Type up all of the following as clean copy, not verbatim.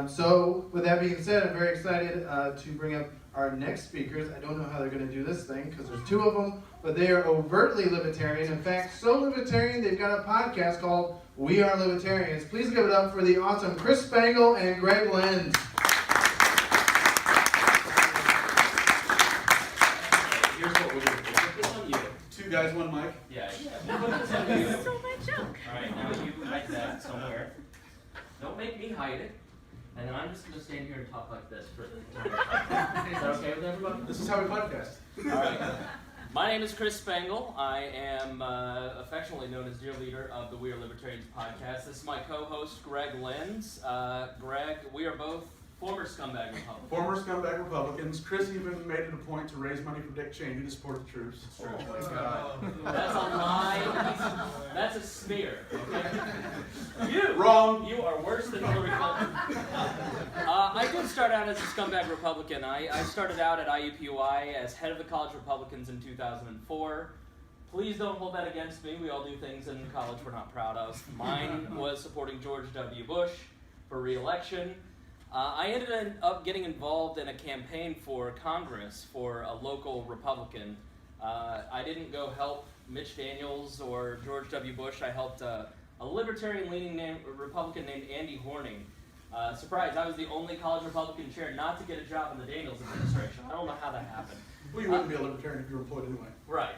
So, with that being said, I'm very excited to bring up our next speakers. I don't know how they're going to do this thing because there's two of them, but they are overtly libertarian. In fact, so libertarian, they've got a podcast called We Are Libertarians. Please give it up for the awesome Chris Spangle and Greg Lenz. Here's what we'll do. It's on you. Two guys, one mic. Yeah. This is my joke. Alright, now you hide that somewhere. Don't make me hide it. And then I'm just going to stand here and talk like this for the time. Is that okay with everybody? This is how we podcast. Alright. My name is Chris Spangle. I am affectionately known as dear leader of the We Are Libertarians podcast. This is my co-host, Greg Lenz. Greg, we are both former scumbag Republicans. Former scumbag Republicans. Chris even made it a point to raise money for Dick Cheney to support the troops. It's true. Oh my God. That's a lie. That's a smear. Okay? You! Wrong! You are worse than Hillary Clinton. I did start out as a scumbag Republican. I started out at IUPUI as head of the College Republicans in 2004. Please don't hold that against me. We all do things in college we're not proud of. Mine was supporting George W. Bush for re-election. I ended up getting involved in a campaign for Congress for a local Republican. I didn't go help Mitch Daniels or George W. Bush. I helped a libertarian-leaning Republican named Andy Horning. Surprise, I was the only college Republican chair not to get a job in the Daniels administration. I don't know how that happened. Well, you wouldn't be a libertarian if you were employed anyway. Right.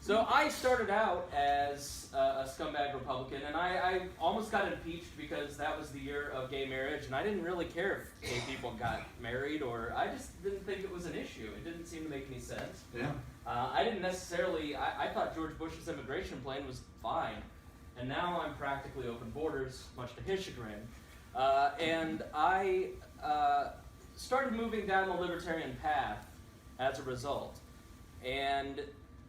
So I started out as a scumbag Republican, and I almost got impeached because that was the year of gay marriage, and I didn't really care if gay people got married, or I just didn't think it was an issue. It didn't seem to make any sense. Yeah. I didn't necessarily, I thought George Bush's immigration plan was fine, and now I'm practically open borders, much to his chagrin. And I started moving down the libertarian path as a result. And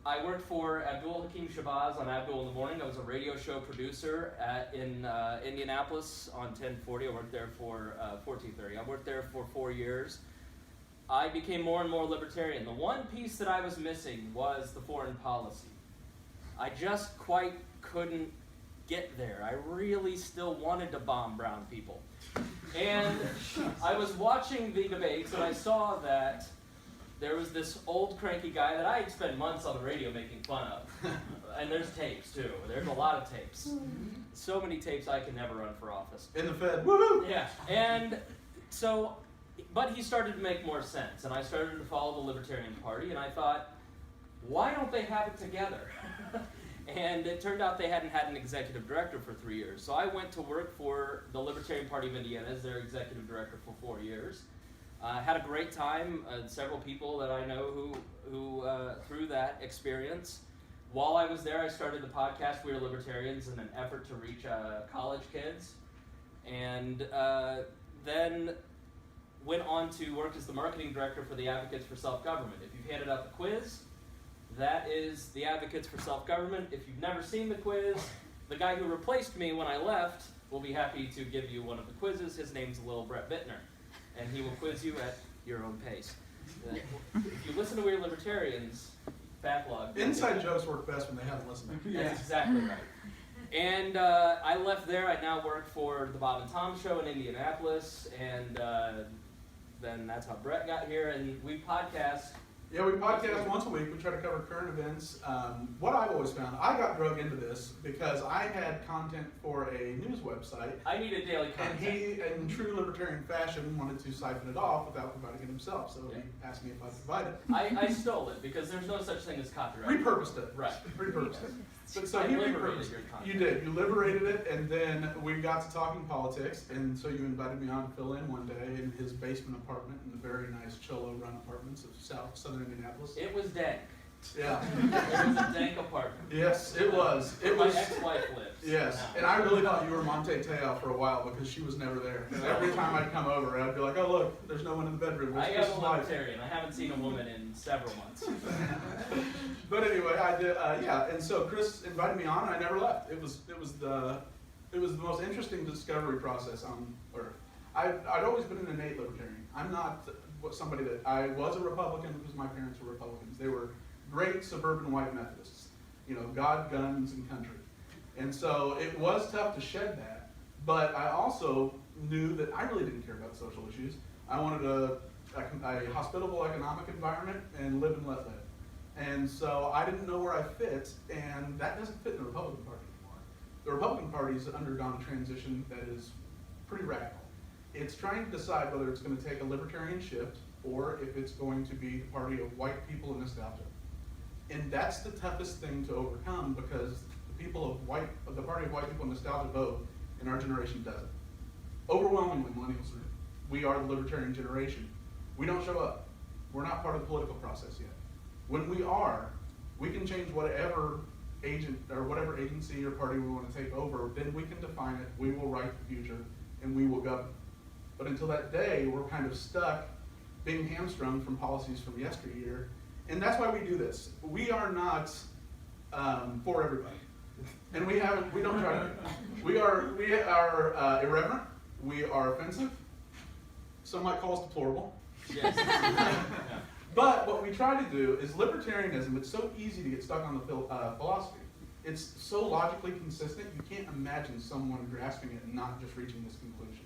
I worked for Abdul Hakim Shabazz on Abdul in the Morning. I was a radio show producer in Indianapolis on 1040. I worked there for 1430. I worked there for 4 years. I became more and more libertarian. The one piece that I was missing was the foreign policy. I just quite couldn't get there. I really still wanted to bomb brown people. And I was watching the debates and I saw that there was this old cranky guy that I had spent months on the radio making fun of. And there's tapes too. There's a lot of tapes. So many tapes I can never run for office. In the Fed. Woohoo! Yeah. And so, but he started to make more sense. And I started to follow the Libertarian Party. And I thought, why don't they have it together? And it turned out they hadn't had an executive director for 3 years. So I went to work for the Libertarian Party of Indiana as their executive director for 4 years. Had a great time. Several people that I know who through that experience. While I was there, I started the podcast We Are Libertarians in an effort to reach college kids, and then went on to work as the marketing director for the Advocates for Self-Government. If you've handed out the quiz, that is the Advocates for Self-Government. If you've never seen the quiz, the guy who replaced me when I left will be happy to give you one of the quizzes. His name's Lil Brett Bittner. And he will quiz you at your own pace. If you listen to We Are Libertarians, backlog. Inside jokes work best when they haven't listened. That's exactly right. And I left there. I now work for the Bob and Tom Show in Indianapolis. And then that's how Brett got here. And we podcast. Yeah, we podcast once a week. We try to cover current events. What I've always found, I got drug into this because I had content for a news website. I needed daily content. And he, in true libertarian fashion, wanted to siphon it off without providing it himself. So he asked me if I'd provide it. I stole it because there's no such thing as copyright. Repurposed it. Right. Repurposed it. But so I you liberated repurposed your it. content. You did. You liberated it, and then we got to talking politics, and so you invited me on to fill in one day in his basement apartment in the very nice Cholo-run apartments of southern Indianapolis. It was dank. Yeah. It was a dank apartment. Yes, it was. It My was. ex-wife lives. Yes, now. and I really thought you were Monte Teo for a while because she was never there. And every time I'd come over, I'd be like, "Oh look, there's no one in the bedroom." I am a libertarian. I haven't seen a woman in several months. But anyway, I did. Yeah, and so Chris invited me on, and I never left. It was the most interesting discovery process on Earth. I'd always been an innate libertarian. I'm not somebody that I was a Republican because my parents were Republicans. They were great suburban white Methodists. You know, God, guns, and country. And so it was tough to shed that, But I also knew that I really didn't care about social issues. I wanted a hospitable economic environment and live and let live. And so I didn't know where I fit, and that doesn't fit in the Republican Party anymore. The Republican Party's undergone a transition that is pretty radical. It's trying to decide whether it's going to take a libertarian shift or if it's going to be the party of white people and nostalgia. And that's the toughest thing to overcome because the people of the party of white people and nostalgia vote, and our generation doesn't. Overwhelmingly, millennials are. We are the libertarian generation. We don't show up. We're not part of the political process yet. When we are, we can change whatever agent or whatever agency or party we want to take over, then we can define it, we will write the future, and we will govern. But until that day, we're kind of stuck being hamstrung from policies from yesteryear. And that's why we do this. We are not for everybody. And we don't try to. We are irreverent, we are offensive, some might call us deplorable. Yes. But what we try to do is libertarianism, it's so easy to get stuck on the philosophy. It's so logically consistent, you can't imagine someone grasping it and not just reaching this conclusion.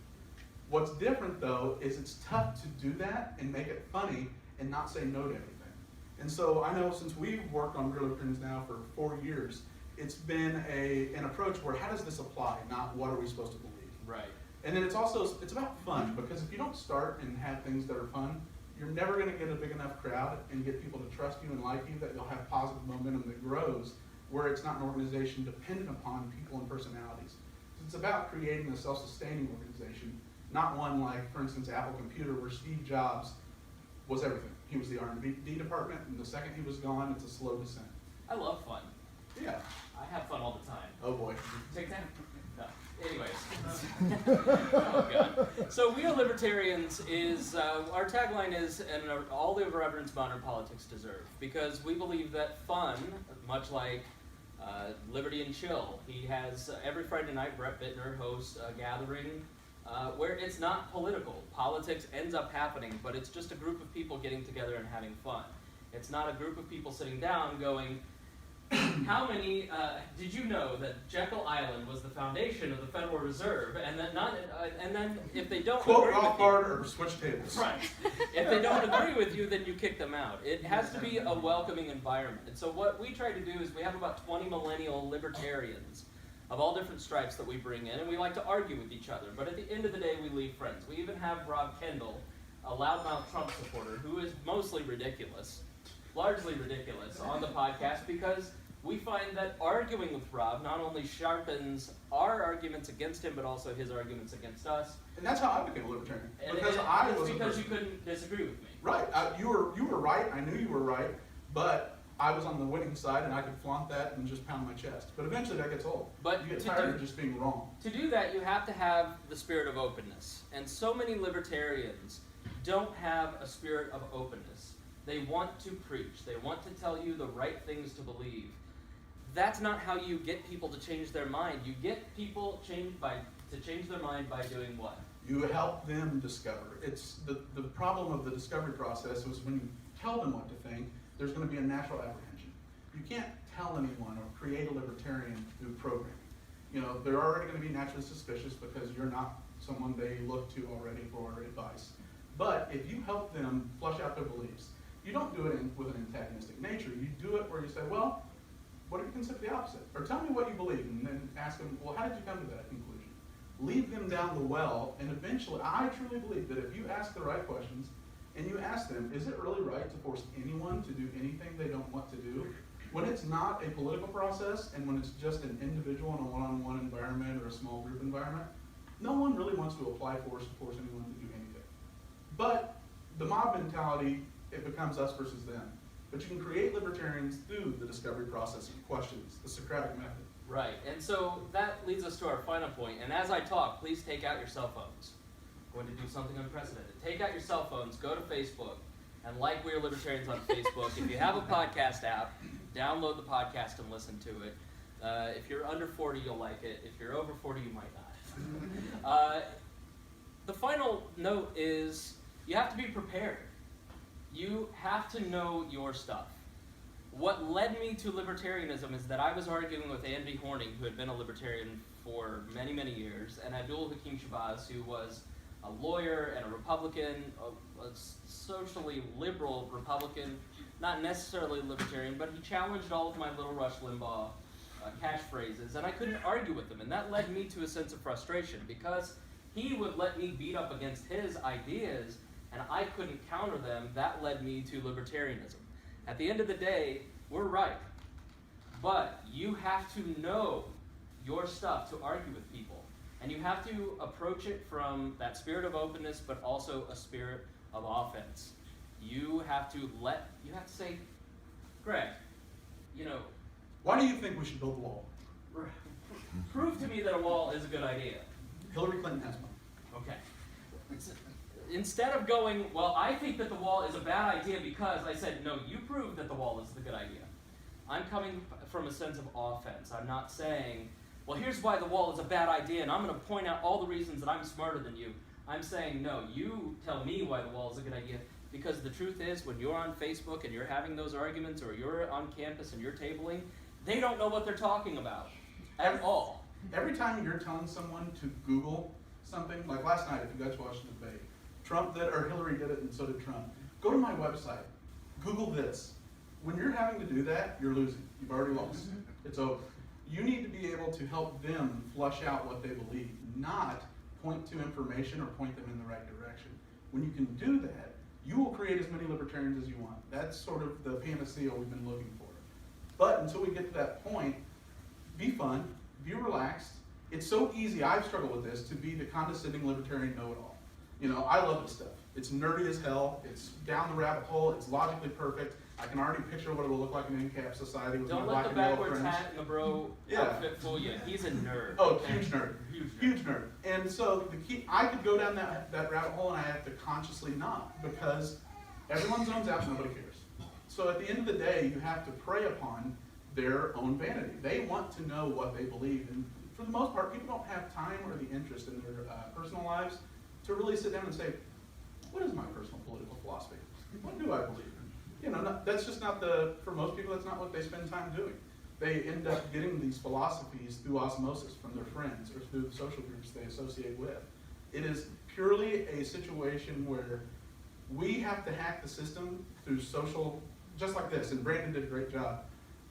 What's different though, is it's tough to do that and make it funny and not say no to everything. And so I know since we've worked on Real Libertarians now for 4 years, it's been an approach where how does this apply, not what are we supposed to believe. Right. And then it's about fun, because if you don't start and have things that are fun, you're never going to get a big enough crowd and get people to trust you and like you that you'll have positive momentum that grows, where it's not an organization dependent upon people and personalities. It's about creating a self-sustaining organization, not one like, for instance, Apple Computer, where Steve Jobs was everything. He was the R&D department, and the second he was gone, it's a slow descent. I love fun. Yeah. I have fun all the time. Oh boy. Take that? No. Anyways. Oh God. So We Are Libertarians is, our tagline is, and all the reverence modern politics deserve. Because we believe that fun, much like Liberty and Chill, he has, every Friday night, Brett Bittner hosts a gathering where it's not political. Politics ends up happening, but it's just a group of people getting together and having fun. It's not a group of people sitting down going, how many, did you know that Jekyll Island was the foundation of the Federal Reserve, and that and then if they don't Quote agree with off you, guard or switch tables. right, if they don't agree with you, then you kick them out. It has to be a welcoming environment. And so what we try to do is we have about 20 millennial libertarians of all different stripes that we bring in, and we like to argue with each other. But at the end of the day, we leave friends. We even have Rob Kendall, a loudmouth Trump supporter, who is mostly ridiculous, largely ridiculous, on the podcast, because we find that arguing with Rob not only sharpens our arguments against him, but also his arguments against us. And that's how I became a libertarian. Because It's because you couldn't disagree with me. Right. You were right. I knew you were right, but I was on the winning side, and I could flaunt that and just pound my chest. But eventually, that gets old. But you get tired of just being wrong. To do that, you have to have the spirit of openness. And so many libertarians don't have a spirit of openness. They want to preach. They want to tell you the right things to believe. That's not how you get people to change their mind. You get people to change their mind by doing what? You help them discover. It's the problem of the discovery process was when you tell them what to think, there's going to be a natural apprehension. You can't tell anyone or create a libertarian through programming. You know, they're already going to be naturally suspicious because you're not someone they look to already for advice. But if you help them flush out their beliefs, you don't do it with an antagonistic nature. You do it where you say, well, what if you consider the opposite? Or tell me what you believe, and then ask them, well, how did you come to that conclusion? Lead them down the well, and eventually, I truly believe that if you ask the right questions, and you ask them, is it really right to force anyone to do anything they don't want to do? When it's not a political process, and when it's just an individual in a one-on-one environment or a small group environment, no one really wants to apply force to force anyone to do anything. But the mob mentality, it becomes us versus them. But you can create libertarians through the discovery process of questions, the Socratic method. Right, and so that leads us to our final point. And as I talk, please take out your cell phones. I'm going to do something unprecedented. Take out your cell phones, go to Facebook, and like We Are Libertarians on Facebook. If you have a podcast app, download the podcast and listen to it. If you're under 40, you'll like it. If you're over 40, you might not. The final note is you have to be prepared. You have to know your stuff. What led me to libertarianism is that I was arguing with Andy Horning, who had been a libertarian for many, many years, and Abdul Hakim Shabazz, who was a lawyer and a Republican, a socially liberal Republican, not necessarily libertarian, but he challenged all of my Little Rush Limbaugh catchphrases, and I couldn't argue with him, and that led me to a sense of frustration, because he would let me beat up against his ideas, and I couldn't counter them. That led me to libertarianism. At the end of the day, we're right, but you have to know your stuff to argue with people, and you have to approach it from that spirit of openness, but also a spirit of offense. You have to say, Greg, Why do you think we should build a wall? prove to me that a wall is a good idea. Hillary Clinton has one. Okay. Instead of going, well, I think that the wall is a bad idea because I said, no, you prove that the wall is the good idea. I'm coming from a sense of offense. I'm not saying, well, here's why the wall is a bad idea, and I'm going to point out all the reasons that I'm smarter than you. I'm saying, no, you tell me why the wall is a good idea, because the truth is, when you're on Facebook and you're having those arguments, or you're on campus and you're tabling, they don't know what they're talking about at all. Every time you're telling someone to Google something, like last night, if you guys watched the debate, Trump did, or Hillary did it, and so did Trump. Go to my website, Google this. When you're having to do that, you're losing. You've already lost. It's over. You need to be able to help them flush out what they believe, not point to information or point them in the right direction. When you can do that, you will create as many libertarians as you want. That's sort of the panacea we've been looking for. But until we get to that point, be fun, be relaxed. It's so easy, I've struggled with this, to be the condescending libertarian know-it-all. I love this stuff. It's nerdy as hell, it's down the rabbit hole, it's logically perfect. I can already picture what it will look like in an in-cap society with Don't my let black the and yellow backwards friends. hat and the bro outfit fool you. He's a nerd. Oh, huge nerd. Huge nerd. Huge nerd. And so the key, I could go down that rabbit hole and I have to consciously not, because everyone zones out and nobody cares. So at the end of the day, you have to prey upon their own vanity. They want to know what they believe, and for the most part, people don't have time or the interest in their personal lives to really sit down and say, what is my personal political philosophy? What do I believe in? That's just not for most people, that's not what they spend time doing. They end up getting these philosophies through osmosis from their friends or through the social groups they associate with. It is purely a situation where we have to hack the system through social, just like this, and Brandon did a great job.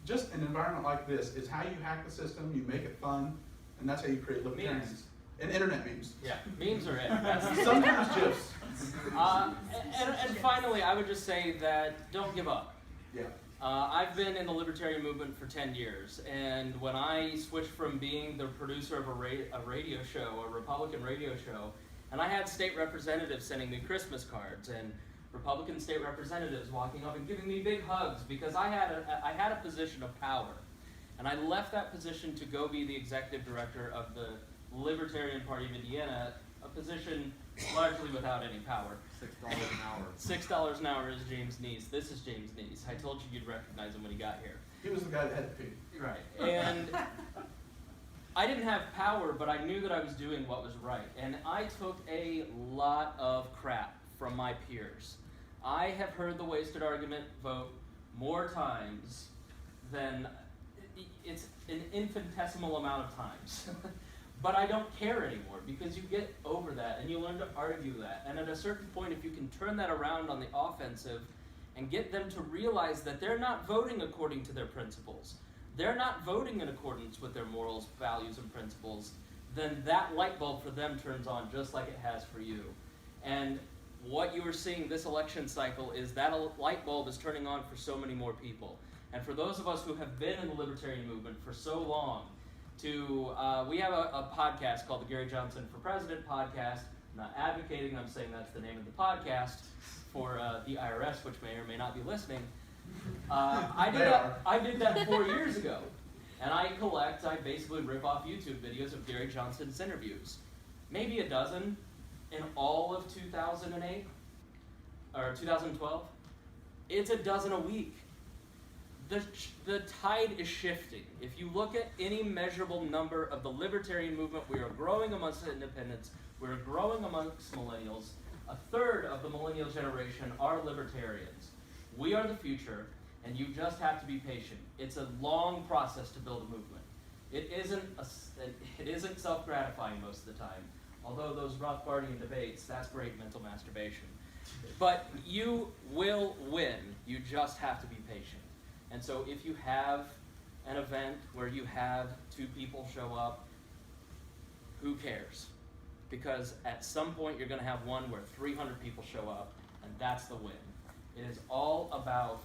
Just an environment like this is how you hack the system, you make it fun, and that's how you create libertarians. Memes. And internet memes. Yeah, memes are it. That's Sometimes GIFs. and finally, I would just say that don't give up. Yeah. I've been in the libertarian movement for 10 years, and when I switched from being the producer of a radio show, a Republican radio show, and I had state representatives sending me Christmas cards, and Republican state representatives walking up and giving me big hugs because I had a position of power. And I left that position to go be the executive director of the Libertarian Party of Indiana, a position largely without any power. $6 an hour. $6 an hour is James Neese. This is James Neese. I told you you'd recognize him when he got here. He was the guy that had to pee. Right. And I didn't have power, but I knew that I was doing what was right. And I took a lot of crap from my peers. I have heard the wasted argument vote more times than, it's an infinitesimal amount of times. But I don't care anymore because you get over that and you learn to argue that. And at a certain point, if you can turn that around on the offensive and get them to realize that they're not voting according to their principles, they're not voting in accordance with their morals, values, and principles, then that light bulb for them turns on just like it has for you. And what you are seeing this election cycle is that a light bulb is turning on for so many more people. And for those of us who have been in the libertarian movement for so long, we have a podcast called the Gary Johnson for President podcast. I'm not advocating, I'm saying that's the name of the podcast for the IRS, which may or may not be listening. I did that 4 years ago. And I basically rip off YouTube videos of Gary Johnson's interviews. Maybe a dozen in all of 2008, or 2012. It's a dozen a week. The tide is shifting. If you look at any measurable number of the libertarian movement, we are growing amongst independents, we're growing amongst millennials. A third of the millennial generation are libertarians. We are the future, and you just have to be patient. It's a long process to build a movement. It isn't self-gratifying most of the time. Although those Rothbardian debates, that's great mental masturbation. But you will win. You just have to be patient. And so if you have an event where you have 2 people show up, who cares? Because at some point you're going to have one where 300 people show up, and that's the win. It is all about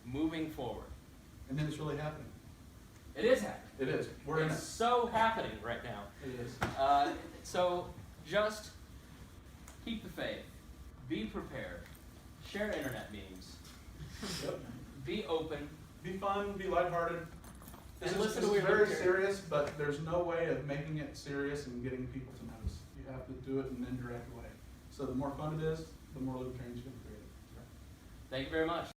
moving forward. And then it's really happening. It is happening. It is. We're in it. It's so happening right now. It is. So just keep the faith. Be prepared. Share internet memes. Yep. Be open. Be fun, be lighthearted. This And is, listen this to is your very Libertarian. serious, but there's no way of making it serious and getting people to notice. You have to do it in an indirect way. So the more fun it is, the more Libertarians you can create. Thank you very much.